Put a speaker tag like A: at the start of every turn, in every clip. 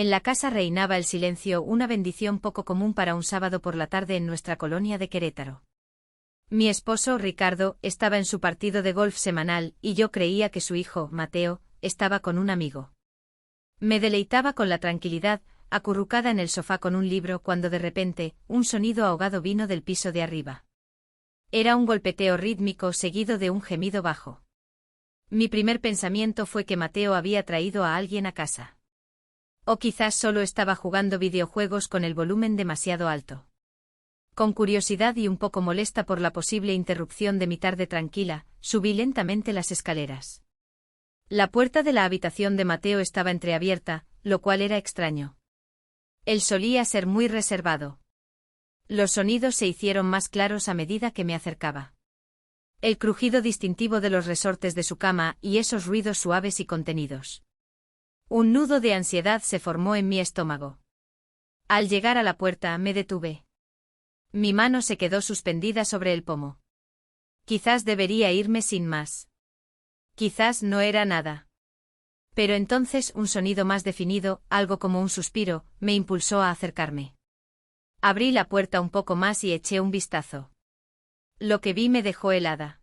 A: En la casa reinaba el silencio, una bendición poco común para un sábado por la tarde en nuestra colonia de Querétaro. Mi esposo, Ricardo, estaba en su partido de golf semanal y yo creía que su hijo, Mateo, estaba con un amigo. Me deleitaba con la tranquilidad, acurrucada en el sofá con un libro cuando de repente, un sonido ahogado vino del piso de arriba. Era un golpeteo rítmico seguido de un gemido bajo. Mi primer pensamiento fue que Mateo había traído a alguien a casa. O quizás solo estaba jugando videojuegos con el volumen demasiado alto. Con curiosidad y un poco molesta por la posible interrupción de mi tarde tranquila, subí lentamente las escaleras. La puerta de la habitación de Mateo estaba entreabierta, lo cual era extraño. Él solía ser muy reservado. Los sonidos se hicieron más claros a medida que me acercaba. El crujido distintivo de los resortes de su cama y esos ruidos suaves y contenidos. Un nudo de ansiedad se formó en mi estómago. Al llegar a la puerta me detuve. Mi mano se quedó suspendida sobre el pomo. Quizás debería irme sin más. Quizás no era nada. Pero entonces un sonido más definido, algo como un suspiro, me impulsó a acercarme. Abrí la puerta un poco más y eché un vistazo. Lo que vi me dejó helada.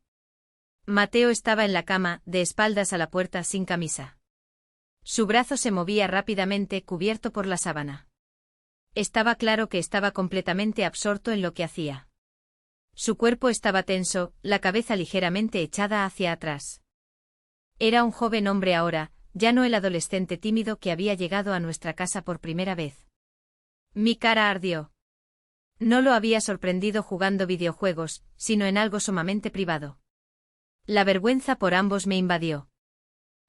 A: Mateo estaba en la cama, de espaldas a la puerta sin camisa. Su brazo se movía rápidamente, cubierto por la sábana. Estaba claro que estaba completamente absorto en lo que hacía. Su cuerpo estaba tenso, la cabeza ligeramente echada hacia atrás. Era un joven hombre ahora, ya no el adolescente tímido que había llegado a nuestra casa por primera vez. Mi cara ardió. No lo había sorprendido jugando videojuegos, sino en algo sumamente privado. La vergüenza por ambos me invadió.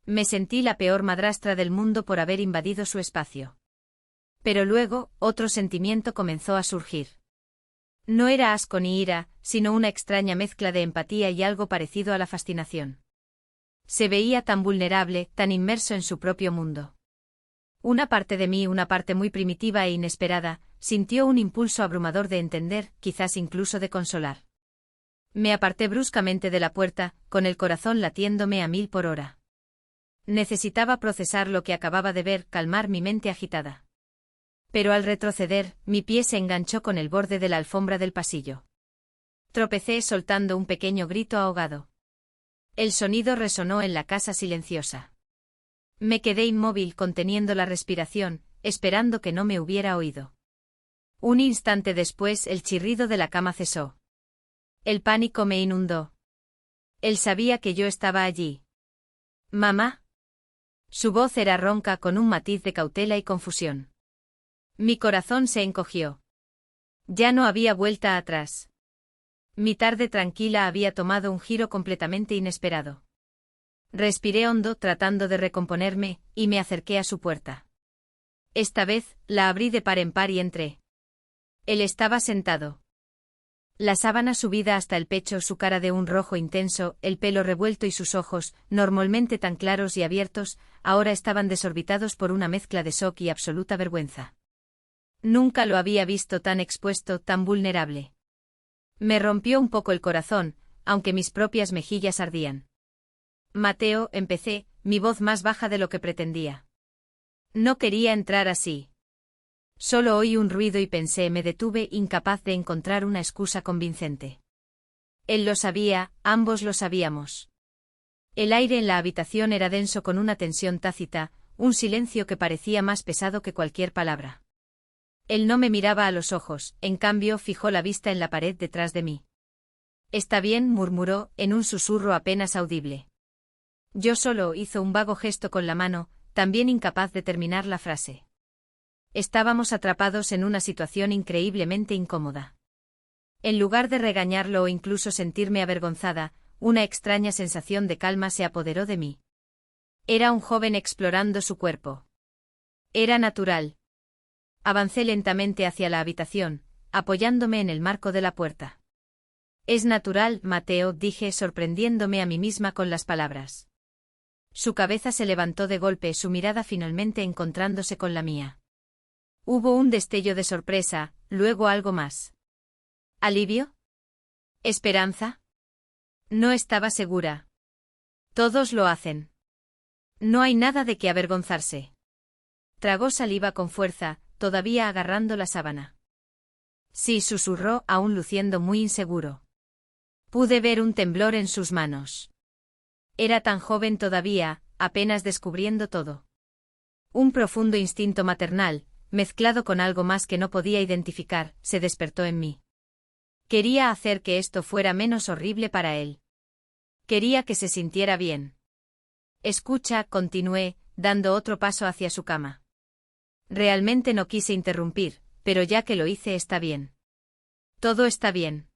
A: Me sentí la peor madrastra del mundo por haber invadido su espacio. Pero luego, otro sentimiento comenzó a surgir. No era asco ni ira, sino una extraña mezcla de empatía y algo parecido a la fascinación. Se veía tan vulnerable, tan inmerso en su propio mundo. Una parte de mí, una parte muy primitiva e inesperada, sintió un impulso abrumador de entender, quizás incluso de consolar. Me aparté bruscamente de la puerta, con el corazón latiéndome a 1000 por hora. Necesitaba procesar lo que acababa de ver, calmar mi mente agitada. Pero al retroceder, mi pie se enganchó con el borde de la alfombra del pasillo. Tropecé soltando un pequeño grito ahogado. El sonido resonó en la casa silenciosa. Me quedé inmóvil conteniendo la respiración, esperando que no me hubiera oído. Un instante después el chirrido de la cama cesó. El pánico me inundó. Él sabía que yo estaba allí. «¿Mamá?» Su voz era ronca con un matiz de cautela y confusión. Mi corazón se encogió. Ya no había vuelta atrás. Mi tarde tranquila había tomado un giro completamente inesperado. Respiré hondo tratando de recomponerme, y me acerqué a su puerta. Esta vez, la abrí de par en par y entré. Él estaba sentado. La sábana subida hasta el pecho, su cara de un rojo intenso, el pelo revuelto y sus ojos, normalmente tan claros y abiertos, ahora estaban desorbitados por una mezcla de shock y absoluta vergüenza. Nunca lo había visto tan expuesto, tan vulnerable. Me rompió un poco el corazón, aunque mis propias mejillas ardían. «Mateo», empecé, mi voz más baja de lo que pretendía. No quería entrar así. Solo oí un ruido y pensé, me detuve, incapaz de encontrar una excusa convincente. Él lo sabía, ambos lo sabíamos. El aire en la habitación era denso con una tensión tácita, un silencio que parecía más pesado que cualquier palabra. Él no me miraba a los ojos, en cambio fijó la vista en la pared detrás de mí. «Está bien», murmuró, en un susurro apenas audible. Yo solo hizo un vago gesto con la mano, también incapaz de terminar la frase. Estábamos atrapados en una situación increíblemente incómoda. En lugar de regañarlo o incluso sentirme avergonzada, una extraña sensación de calma se apoderó de mí. Era un joven explorando su cuerpo. Era natural. Avancé lentamente hacia la habitación, apoyándome en el marco de la puerta. «Es natural, Mateo», dije, sorprendiéndome a mí misma con las palabras. Su cabeza se levantó de golpe, su mirada finalmente encontrándose con la mía. Hubo un destello de sorpresa, luego algo más. ¿Alivio? ¿Esperanza? No estaba segura. Todos lo hacen. No hay nada de qué avergonzarse. Tragó saliva con fuerza, todavía agarrando la sábana. Sí, susurró, aún luciendo muy inseguro. Pude ver un temblor en sus manos. Era tan joven todavía, apenas descubriendo todo. Un profundo instinto maternal, mezclado con algo más que no podía identificar, se despertó en mí. Quería hacer que esto fuera menos horrible para él. Quería que se sintiera bien. Escucha, continué, dando otro paso hacia su cama. Realmente no quise interrumpir, pero ya que lo hice está bien. Todo está bien.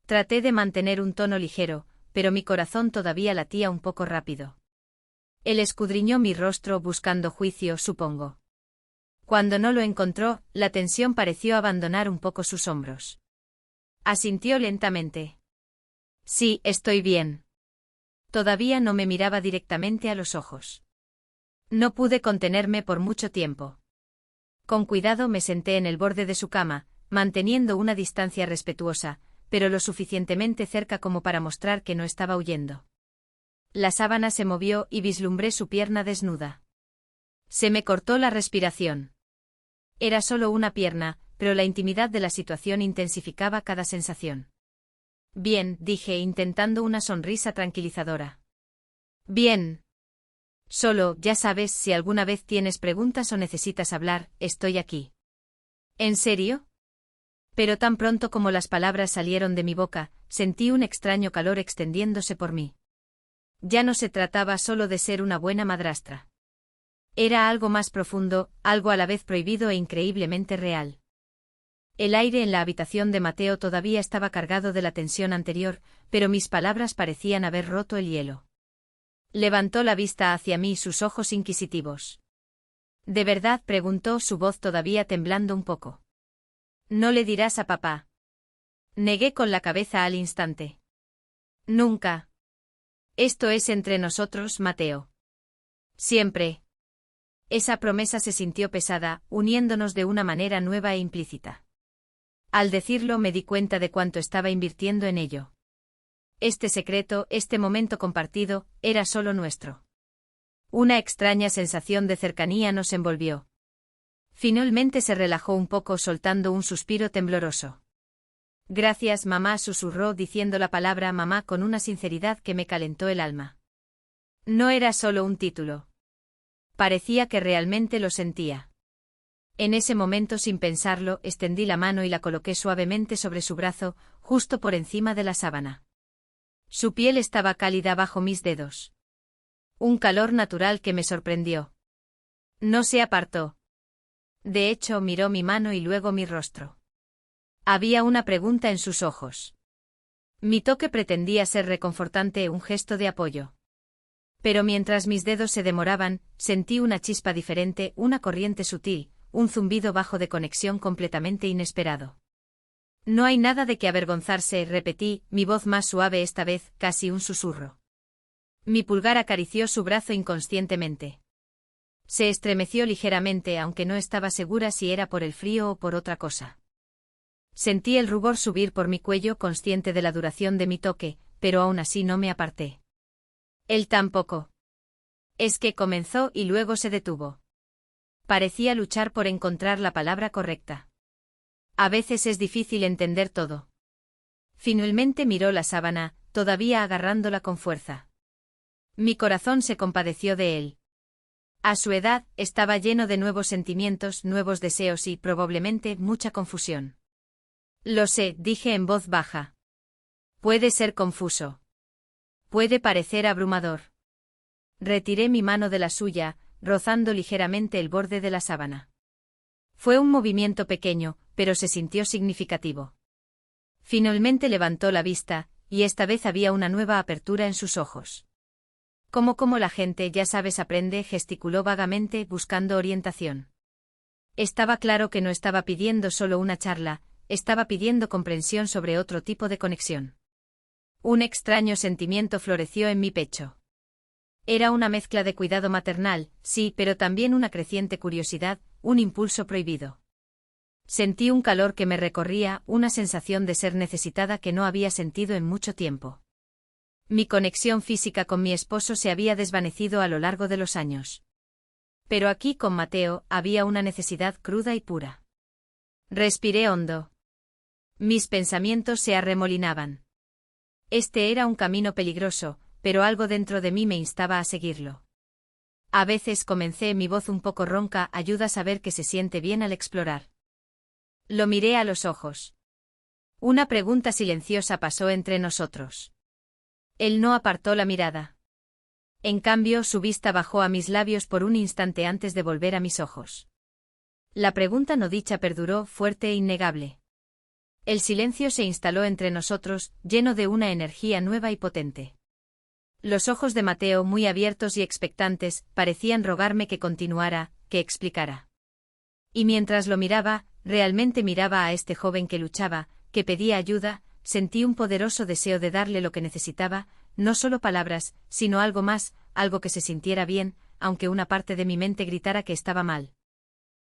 A: Traté de mantener un tono ligero, pero mi corazón todavía latía un poco rápido. Él escudriñó mi rostro buscando juicio, supongo. Cuando no lo encontró, la tensión pareció abandonar un poco sus hombros. Asintió lentamente. Sí, estoy bien. Todavía no me miraba directamente a los ojos. No pude contenerme por mucho tiempo. Con cuidado me senté en el borde de su cama, manteniendo una distancia respetuosa, pero lo suficientemente cerca como para mostrar que no estaba huyendo. La sábana se movió y vislumbré su pierna desnuda. Se me cortó la respiración. Era solo una pierna, pero la intimidad de la situación intensificaba cada sensación. Bien, dije intentando una sonrisa tranquilizadora. Bien. Solo, ya sabes, si alguna vez tienes preguntas o necesitas hablar, estoy aquí. ¿En serio? Pero tan pronto como las palabras salieron de mi boca, sentí un extraño calor extendiéndose por mí. Ya no se trataba solo de ser una buena madrastra. Era algo más profundo, algo a la vez prohibido e increíblemente real. El aire en la habitación de Mateo todavía estaba cargado de la tensión anterior, pero mis palabras parecían haber roto el hielo. Levantó la vista hacia mí, sus ojos inquisitivos. ¿De verdad?, preguntó, su voz todavía temblando un poco. ¿No le dirás a papá? Negué con la cabeza al instante. Nunca. Esto es entre nosotros, Mateo. Siempre. Esa promesa se sintió pesada, uniéndonos de una manera nueva e implícita. Al decirlo me di cuenta de cuánto estaba invirtiendo en ello. Este secreto, este momento compartido, era solo nuestro. Una extraña sensación de cercanía nos envolvió. Finalmente se relajó un poco soltando un suspiro tembloroso. Gracias, mamá, susurró diciendo la palabra mamá con una sinceridad que me calentó el alma. No era solo un título. Parecía que realmente lo sentía. En ese momento, sin pensarlo, extendí la mano y la coloqué suavemente sobre su brazo, justo por encima de la sábana. Su piel estaba cálida bajo mis dedos. Un calor natural que me sorprendió. No se apartó. De hecho, miró mi mano y luego mi rostro. Había una pregunta en sus ojos. Mi toque pretendía ser reconfortante, un gesto de apoyo. Pero mientras mis dedos se demoraban, sentí una chispa diferente, una corriente sutil, un zumbido bajo de conexión completamente inesperado. No hay nada de qué avergonzarse, repetí, mi voz más suave esta vez, casi un susurro. Mi pulgar acarició su brazo inconscientemente. Se estremeció ligeramente, aunque no estaba segura si era por el frío o por otra cosa. Sentí el rubor subir por mi cuello, consciente de la duración de mi toque, pero aún así no me aparté. Él tampoco. Es que comenzó y luego se detuvo. Parecía luchar por encontrar la palabra correcta. A veces es difícil entender todo. Finalmente miró la sábana, todavía agarrándola con fuerza. Mi corazón se compadeció de él. A su edad, estaba lleno de nuevos sentimientos, nuevos deseos y, probablemente, mucha confusión. Lo sé, dije en voz baja. Puede ser confuso. Puede parecer abrumador. Retiré mi mano de la suya, rozando ligeramente el borde de la sábana. Fue un movimiento pequeño, pero se sintió significativo. Finalmente levantó la vista, y esta vez había una nueva apertura en sus ojos. Como la gente, ya sabes, aprende, gesticuló vagamente, buscando orientación. Estaba claro que no estaba pidiendo solo una charla, estaba pidiendo comprensión sobre otro tipo de conexión. Un extraño sentimiento floreció en mi pecho. Era una mezcla de cuidado maternal, sí, pero también una creciente curiosidad, un impulso prohibido. Sentí un calor que me recorría, una sensación de ser necesitada que no había sentido en mucho tiempo. Mi conexión física con mi esposo se había desvanecido a lo largo de los años. Pero aquí con Mateo había una necesidad cruda y pura. Respiré hondo. Mis pensamientos se arremolinaban. Este era un camino peligroso, pero algo dentro de mí me instaba a seguirlo. A veces comencé, mi voz un poco ronca ayuda a saber que se siente bien al explorar. Lo miré a los ojos. Una pregunta silenciosa pasó entre nosotros. Él no apartó la mirada. En cambio, su vista bajó a mis labios por un instante antes de volver a mis ojos. La pregunta no dicha perduró, fuerte e innegable. El silencio se instaló entre nosotros, lleno de una energía nueva y potente. Los ojos de Mateo, muy abiertos y expectantes, parecían rogarme que continuara, que explicara. Y mientras lo miraba, realmente miraba a este joven que luchaba, que pedía ayuda, sentí un poderoso deseo de darle lo que necesitaba, no solo palabras, sino algo más, algo que se sintiera bien, aunque una parte de mi mente gritara que estaba mal.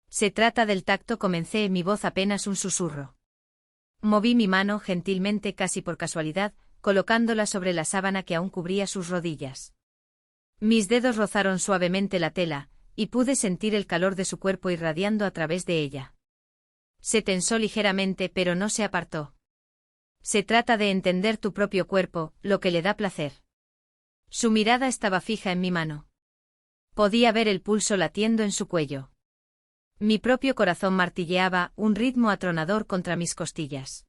A: Se trata del tacto, comencé, en mi voz apenas un susurro. Moví mi mano gentilmente, casi por casualidad, colocándola sobre la sábana que aún cubría sus rodillas. Mis dedos rozaron suavemente la tela, y pude sentir el calor de su cuerpo irradiando a través de ella. Se tensó ligeramente, pero no se apartó. Se trata de entender tu propio cuerpo, lo que le da placer. Su mirada estaba fija en mi mano. Podía ver el pulso latiendo en su cuello. Mi propio corazón martilleaba, un ritmo atronador contra mis costillas.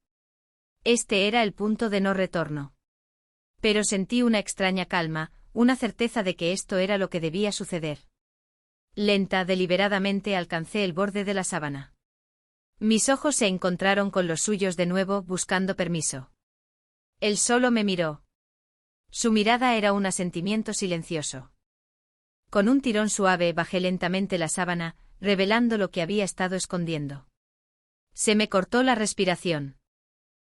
A: Este era el punto de no retorno. Pero sentí una extraña calma, una certeza de que esto era lo que debía suceder. Lenta, deliberadamente alcancé el borde de la sábana. Mis ojos se encontraron con los suyos de nuevo, buscando permiso. Él solo me miró. Su mirada era un asentimiento silencioso. Con un tirón suave bajé lentamente la sábana, revelando lo que había estado escondiendo. Se me cortó la respiración.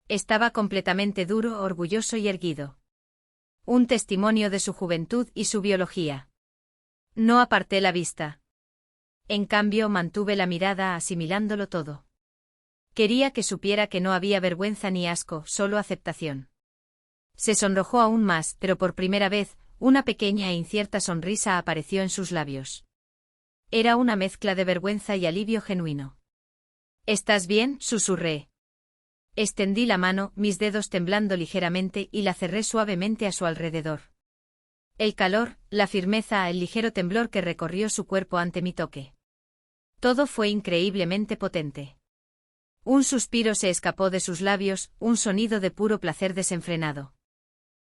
A: Estaba completamente duro, orgulloso y erguido. Un testimonio de su juventud y su biología. No aparté la vista. En cambio, mantuve la mirada asimilándolo todo. Quería que supiera que no había vergüenza ni asco, solo aceptación. Se sonrojó aún más, pero por primera vez, una pequeña e incierta sonrisa apareció en sus labios. Era una mezcla de vergüenza y alivio genuino. ¿Estás bien?, susurré. Extendí la mano, mis dedos temblando ligeramente, y la cerré suavemente a su alrededor. El calor, la firmeza, el ligero temblor que recorrió su cuerpo ante mi toque. Todo fue increíblemente potente. Un suspiro se escapó de sus labios, un sonido de puro placer desenfrenado.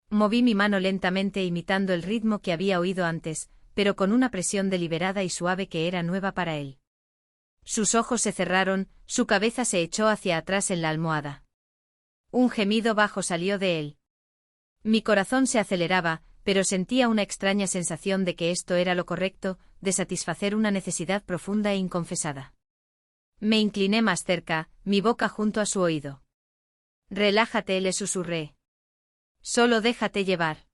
A: Moví mi mano lentamente imitando el ritmo que había oído antes, pero con una presión deliberada y suave que era nueva para él. Sus ojos se cerraron, su cabeza se echó hacia atrás en la almohada. Un gemido bajo salió de él. Mi corazón se aceleraba, pero sentía una extraña sensación de que esto era lo correcto, de satisfacer una necesidad profunda e inconfesada. Me incliné más cerca, mi boca junto a su oído. Relájate, le susurré. Solo déjate llevar.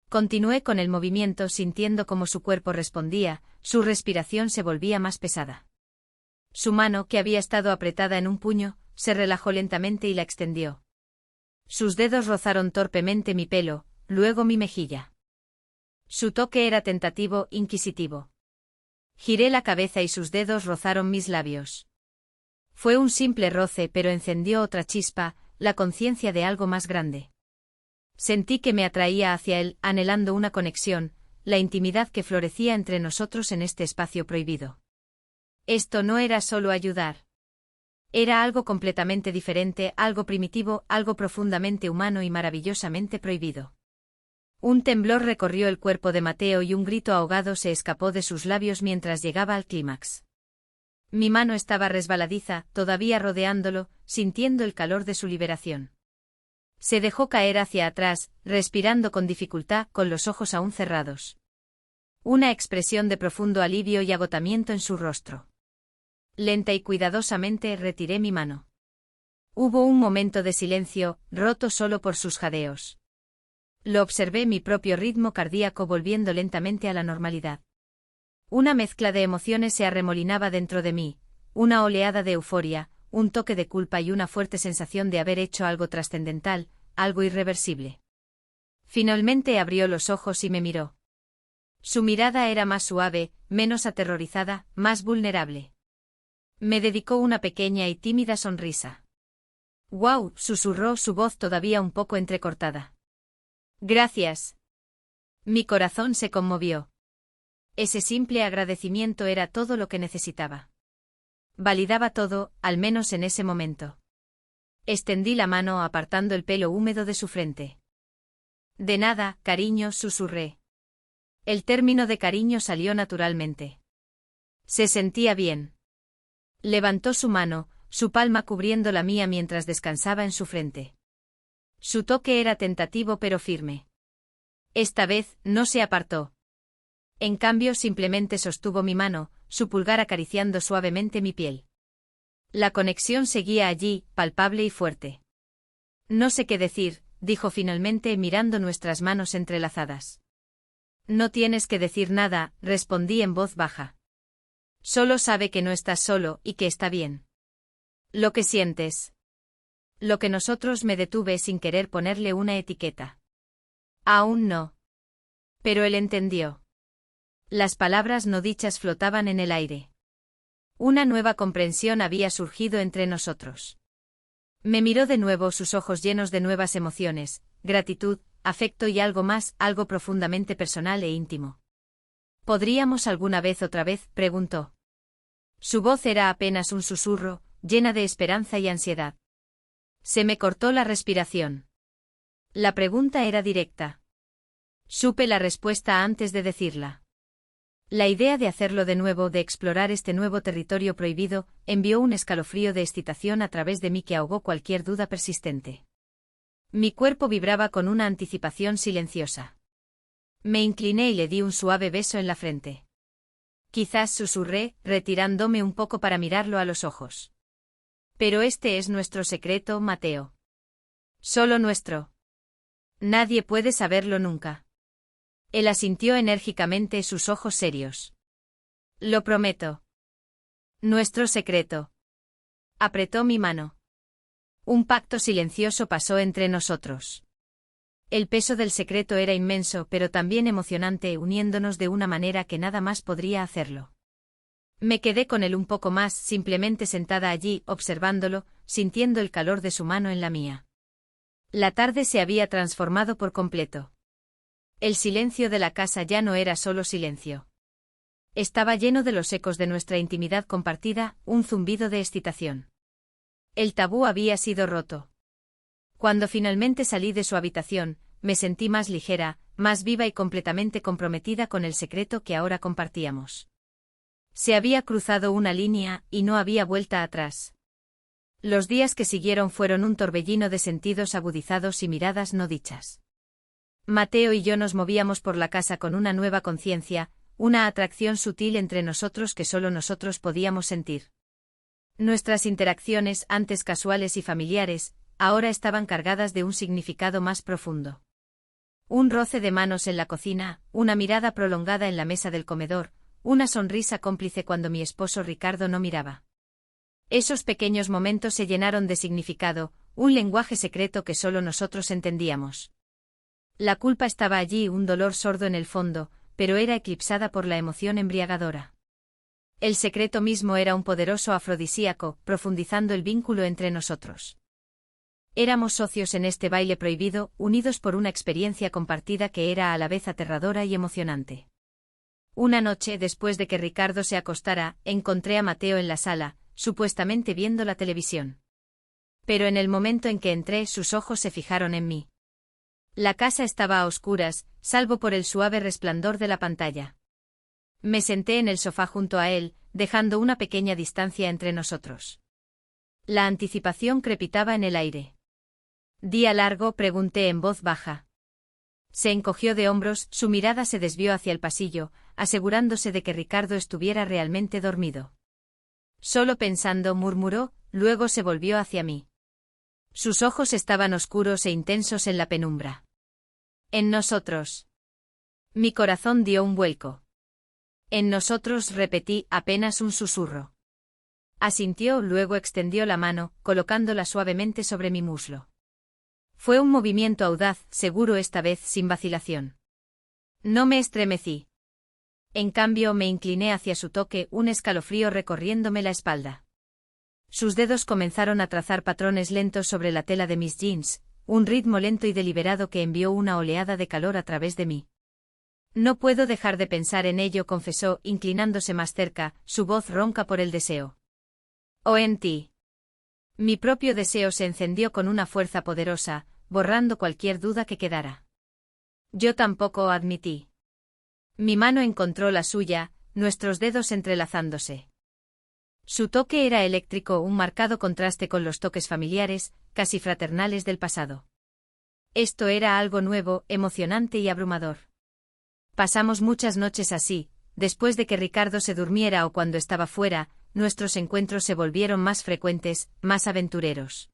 A: Continué con el movimiento sintiendo cómo su cuerpo respondía, su respiración se volvía más pesada. Su mano, que había estado apretada en un puño, se relajó lentamente y la extendió. Sus dedos rozaron torpemente mi pelo, luego mi mejilla. Su toque era tentativo, inquisitivo. Giré la cabeza y sus dedos rozaron mis labios. Fue un simple roce, pero encendió otra chispa, la conciencia de algo más grande. Sentí que me atraía hacia él, anhelando una conexión, la intimidad que florecía entre nosotros en este espacio prohibido. Esto no era solo ayudar. Era algo completamente diferente, algo primitivo, algo profundamente humano y maravillosamente prohibido. Un temblor recorrió el cuerpo de Mateo y un grito ahogado se escapó de sus labios mientras llegaba al clímax. Mi mano estaba resbaladiza, todavía rodeándolo, sintiendo el calor de su liberación. Se dejó caer hacia atrás, respirando con dificultad, con los ojos aún cerrados. Una expresión de profundo alivio y agotamiento en su rostro. Lenta y cuidadosamente retiré mi mano. Hubo un momento de silencio, roto solo por sus jadeos. Lo observé, mi propio ritmo cardíaco volviendo lentamente a la normalidad. Una mezcla de emociones se arremolinaba dentro de mí, una oleada de euforia, un toque de culpa y una fuerte sensación de haber hecho algo trascendental, algo irreversible. Finalmente abrió los ojos y me miró. Su mirada era más suave, menos aterrorizada, más vulnerable. Me dedicó una pequeña y tímida sonrisa. «¡Guau!», susurró, su voz todavía un poco entrecortada. «Gracias». Mi corazón se conmovió. Ese simple agradecimiento era todo lo que necesitaba. Validaba todo, al menos en ese momento. Extendí la mano apartando el pelo húmedo de su frente. «De nada, cariño», susurré. El término de cariño salió naturalmente. Se sentía bien. Levantó su mano, su palma cubriendo la mía mientras descansaba en su frente. Su toque era tentativo pero firme. Esta vez, no se apartó. En cambio, simplemente sostuvo mi mano, su pulgar acariciando suavemente mi piel. La conexión seguía allí, palpable y fuerte. «No sé qué decir», dijo finalmente mirando nuestras manos entrelazadas. «No tienes que decir nada», respondí en voz baja. «Solo sabe que no estás solo y que está bien». «Lo que sientes». «Lo que nosotros», me detuve sin querer ponerle una etiqueta. «Aún no». Pero él entendió. Las palabras no dichas flotaban en el aire. Una nueva comprensión había surgido entre nosotros. Me miró de nuevo, sus ojos llenos de nuevas emociones, gratitud, afecto y algo más, algo profundamente personal e íntimo. «¿Podríamos alguna vez otra vez?», preguntó. Su voz era apenas un susurro, llena de esperanza y ansiedad. Se me cortó la respiración. La pregunta era directa. Supe la respuesta antes de decirla. La idea de hacerlo de nuevo, de explorar este nuevo territorio prohibido, envió un escalofrío de excitación a través de mí que ahogó cualquier duda persistente. Mi cuerpo vibraba con una anticipación silenciosa. Me incliné y le di un suave beso en la frente. «Quizás», susurré, retirándome un poco para mirarlo a los ojos. «Pero este es nuestro secreto, Mateo. Solo nuestro. Nadie puede saberlo nunca». Él asintió enérgicamente, sus ojos serios. «Lo prometo». «Nuestro secreto». Apretó mi mano. Un pacto silencioso pasó entre nosotros. El peso del secreto era inmenso pero también emocionante, uniéndonos de una manera que nada más podría hacerlo. Me quedé con él un poco más, simplemente sentada allí, observándolo, sintiendo el calor de su mano en la mía. La tarde se había transformado por completo. El silencio de la casa ya no era solo silencio. Estaba lleno de los ecos de nuestra intimidad compartida, un zumbido de excitación. El tabú había sido roto. Cuando finalmente salí de su habitación, me sentí más ligera, más viva y completamente comprometida con el secreto que ahora compartíamos. Se había cruzado una línea, y no había vuelta atrás. Los días que siguieron fueron un torbellino de sentidos agudizados y miradas no dichas. Mateo y yo nos movíamos por la casa con una nueva conciencia, una atracción sutil entre nosotros que solo nosotros podíamos sentir. Nuestras interacciones, antes casuales y familiares, ahora estaban cargadas de un significado más profundo. Un roce de manos en la cocina, una mirada prolongada en la mesa del comedor, una sonrisa cómplice cuando mi esposo Ricardo no miraba. Esos pequeños momentos se llenaron de significado, un lenguaje secreto que solo nosotros entendíamos. La culpa estaba allí, un dolor sordo en el fondo, pero era eclipsada por la emoción embriagadora. El secreto mismo era un poderoso afrodisíaco, profundizando el vínculo entre nosotros. Éramos socios en este baile prohibido, unidos por una experiencia compartida que era a la vez aterradora y emocionante. Una noche, después de que Ricardo se acostara, encontré a Mateo en la sala, supuestamente viendo la televisión. Pero en el momento en que entré, sus ojos se fijaron en mí. La casa estaba a oscuras, salvo por el suave resplandor de la pantalla. Me senté en el sofá junto a él, dejando una pequeña distancia entre nosotros. La anticipación crepitaba en el aire. ¿Día largo?, pregunté en voz baja. Se encogió de hombros, su mirada se desvió hacia el pasillo, asegurándose de que Ricardo estuviera realmente dormido. Solo pensando, murmuró, luego se volvió hacia mí. Sus ojos estaban oscuros e intensos en la penumbra. En nosotros. Mi corazón dio un vuelco. En nosotros, repetí, apenas un susurro. Asintió, luego extendió la mano, colocándola suavemente sobre mi muslo. Fue un movimiento audaz, seguro esta vez sin vacilación. No me estremecí. En cambio me incliné hacia su toque, un escalofrío recorriéndome la espalda. Sus dedos comenzaron a trazar patrones lentos sobre la tela de mis jeans, un ritmo lento y deliberado que envió una oleada de calor a través de mí. No puedo dejar de pensar en ello, confesó, inclinándose más cerca, su voz ronca por el deseo. «Oh, en ti». Mi propio deseo se encendió con una fuerza poderosa, borrando cualquier duda que quedara. Yo tampoco, admití. Mi mano encontró la suya, nuestros dedos entrelazándose. Su toque era eléctrico, un marcado contraste con los toques familiares, casi fraternales del pasado. Esto era algo nuevo, emocionante y abrumador. Pasamos muchas noches así, después de que Ricardo se durmiera o cuando estaba fuera, nuestros encuentros se volvieron más frecuentes, más aventureros.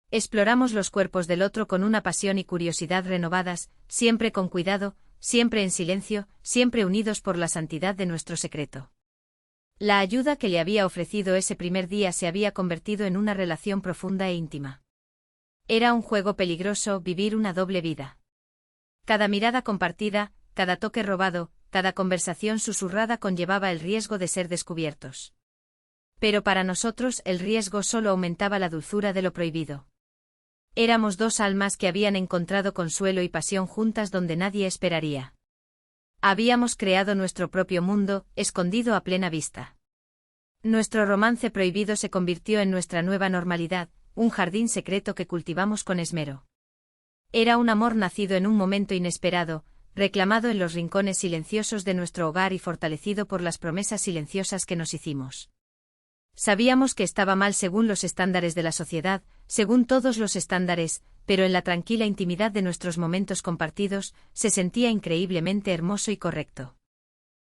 A: Exploramos los cuerpos del otro con una pasión y curiosidad renovadas, siempre con cuidado, siempre en silencio, siempre unidos por la santidad de nuestro secreto. La ayuda que le había ofrecido ese primer día se había convertido en una relación profunda e íntima. Era un juego peligroso, vivir una doble vida. Cada mirada compartida, cada toque robado, cada conversación susurrada conllevaba el riesgo de ser descubiertos. Pero para nosotros el riesgo solo aumentaba la dulzura de lo prohibido. Éramos dos almas que habían encontrado consuelo y pasión juntas donde nadie esperaría. Habíamos creado nuestro propio mundo, escondido a plena vista. Nuestro romance prohibido se convirtió en nuestra nueva normalidad, un jardín secreto que cultivamos con esmero. Era un amor nacido en un momento inesperado, reclamado en los rincones silenciosos de nuestro hogar y fortalecido por las promesas silenciosas que nos hicimos. Sabíamos que estaba mal según los estándares de la sociedad, según todos los estándares, pero en la tranquila intimidad de nuestros momentos compartidos, se sentía increíblemente hermoso y correcto.